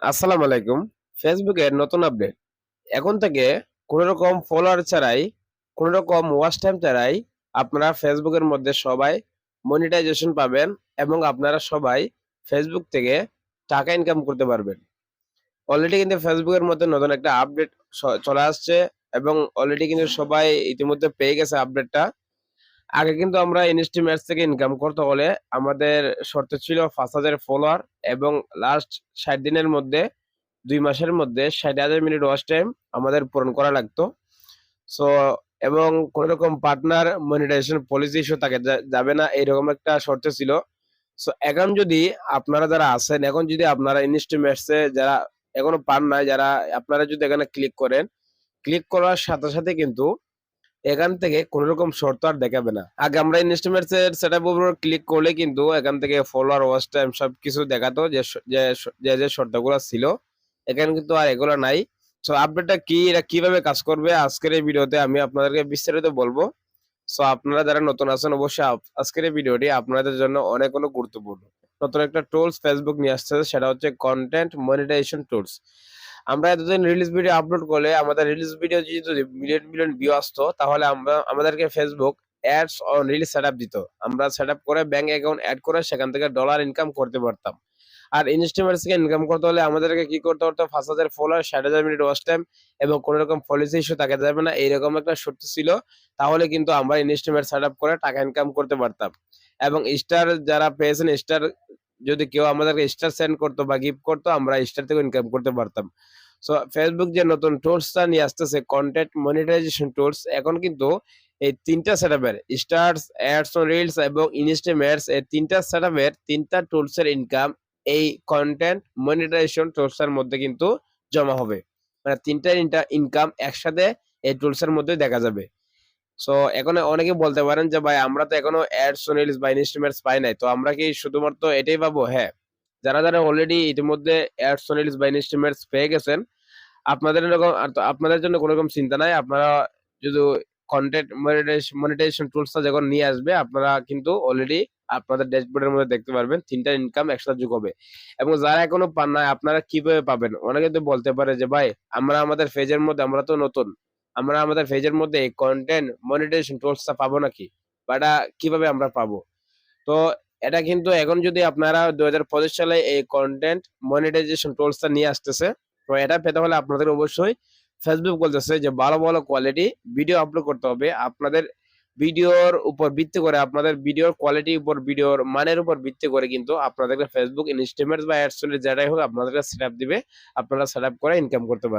আসসালামু আলাইকুম। ফেসবুকের নতুন আপডেট। এখন থেকে কোন রকম ফলোয়ার ছাড়াই, কোন রকম ওয়াচ টাইম ছাড়াই আপনারা ফেসবুকের মধ্যে সবাই মনিটাইজেশন পাবেন এবং আপনারা সবাই ফেসবুক থেকে টাকা ইনকাম করতে পারবেন। অলরেডি কিন্তু ফেসবুকের মধ্যে নতুন একটা আপডেট চলে আসছে এবং অলরেডি কিন্তু সবাই ইতিমধ্যে পেয়ে গেছে আপডেটটা। আগে কিন্তু আমরা ইনস্ট্রিম অ্যাডস থেকে ইনকাম করতে হলে আমাদের শর্ত ছিল ৫,০০০ ফলোয়ার এবং লাস্ট ৬০ দিনের মধ্যে ২ মাসের মধ্যে ৬০,০০০ মিনিট ওয়াচ টাইম আমাদের পূরণ করা লাগতো। সো এবং কোন রকম পার্টনার মনিটাইজেশন পলিসি ইস্যু থাকে যাবে না এরকম একটা শর্ত ছিল। সো এখন যদি আপনারা যারা আছেন, এখন যদি আপনারা ইনস্ট্রিম অ্যাডস এ যারা এখনো পান নাই, যারা আপনারা যদি এখানে ক্লিক করেন, ক্লিক করার সাথে, সাথে কিন্তু এখান থেকে কোন রকম শর্ত আর দেখাবে না। আগে আমরা ইনস্ট্রুমেন্টস এর সেটআপ এর উপর ক্লিক করলে কিন্তু এখান থেকে ফলোয়ার, ওয়াচ টাইম সবকিছু দেখাতো যে শর্তগুলো ছিল। এখানে কিন্তু আর এগুলো নাই। সো আপডেটটা কি, এটা কিভাবে কাজ করবে আজকের এই ভিডিওতে আমি আপনাদেরকে বিস্তারিত বলবো। সো আপনারা যারা নতুন আছেন অবশ্যই আজকের এই ভিডিওটি আপনাদের জন্য অনেক গুরুত্বপূর্ণ। নতুন একটা টুলস ফেসবুক নিয়ে আসছে, সেটা হচ্ছে কনটেন্ট মনিটাইজেশন টুলস। আমরা এতদিন রিলিজ ভিডিও আপলোড করলে আমাদের রিলিজ ভিডিও যদি মিলিয়ন ভিউ আসতো, তাহলে আমাদেরকে Facebook ads on reel setup দিত। আমরা সেটআপ করে ব্যাংক অ্যাকাউন্ট এড করে সেখান থেকে ডলার ইনকাম করতে পারতাম। আর ইনস্ট্রিমার্স থেকে ইনকাম করতে হলে আমাদেরকে কি করতে হতো? ৫,০০০ ফলোয়ার, ৬০,০০০ মিনিট ওয়াচ টাইম এবং কোন রকম পলিসি ইস্যু থাকা যাবে না, এইরকম একটা শর্ত ছিল। তাহলে কিন্তু আমরা ইনস্ট্রিমার সেটআপ করে টাকা ইনকাম করতে পারতাম। এবং স্টার যারা পেয়েছেন, স্টার যদি কেউ আমাদেরকে স্টার সেন্ড করতো বা গিফট করতো, আমরা স্টার থেকে ইনকাম করতে পারতাম। সো ফেসবুক যে নতুন টুলসটা নিয়ে আসতেছে কন্টেন্ট মনিটাইজেশন টুলস, এখন কিন্তু এই ৩টা সেটআপের স্টারস, অ্যাডস অন রিলস এবং ইনস্ট্রিম অ্যাডস, এই ৩টা সেটআপের ৩টা টুলসের ইনকাম এই কন্টেন্ট মনিটাইজেশন টুলস এর মধ্যে কিন্তু জমা হবে। মানে ৩টা ইনকাম একসাথে এই টুলস এর মধ্যে দেখা যাবে। সো এখন অনেকে বলতে পারেন যে ভাই আমরা তো এখনো অ্যাডস অন রিলস বা ইনস্ট্রিম অ্যাডস পাই নাই। তো আমরা কি শুধুমাত্র এটাই পাবো? হ্যাঁ। যারা অলরেডি ইতিমধ্যে অ্যাডস অন রিলস বা ইনস্ট্রিম অ্যাডস পেয়ে গেছেন, আপনাদের জন্য কোনো রকম চিন্তা নাই। আপনারা যদি কনটেন্ট মনিটাইজেশন টুলসটা যখন নিয়ে আসবে, আপনারা কিন্তু অলরেডি আপনাদের ড্যাশবোর্ডের মধ্যে দেখতে পারবেন ৩টা ইনকাম একসাথে যোগ হবে। এবং যারা এখনো পান নাই, আপনারা কিভাবে পাবেন? অনেকে তো বলতে পারে যে ভাই আমরা আমাদের পেজের মধ্যে, আমরা তো নতুন, আমরা আমাদের পেজের মধ্যে এই কনটেন্ট মনিটাইজেশন টুলসটা পাবো নাকি? বা এটা কিভাবে আমরা পাবো? তো এটা কিন্তু এখন যদি আপনারা ২০২৫ সালে এই কনটেন্ট মনিটাইজেশন টুলসটা নিয়ে আসতেছে, তো এটা পেতে হলে আপনাদের অবশ্যই ফেসবুক বলতেছে যে ভালো কোয়ালিটি ভিডিও আপলোড করতে হবে। আপনাদের ভিডিওর উপর ভিত্তি করে, আপনাদের ভিডিওর কোয়ালিটির উপর, ভিডিওর মানের উপর ভিত্তি করে কিন্তু আপনাদেরকে ফেসবুক ইনস্ট্রিমেন্টস বা অ্যাডস যেটাই হোক আপনাদেরকে সেটআপ দিবে। আপনারা সেটআপ করে ইনকাম করতে পারবেন।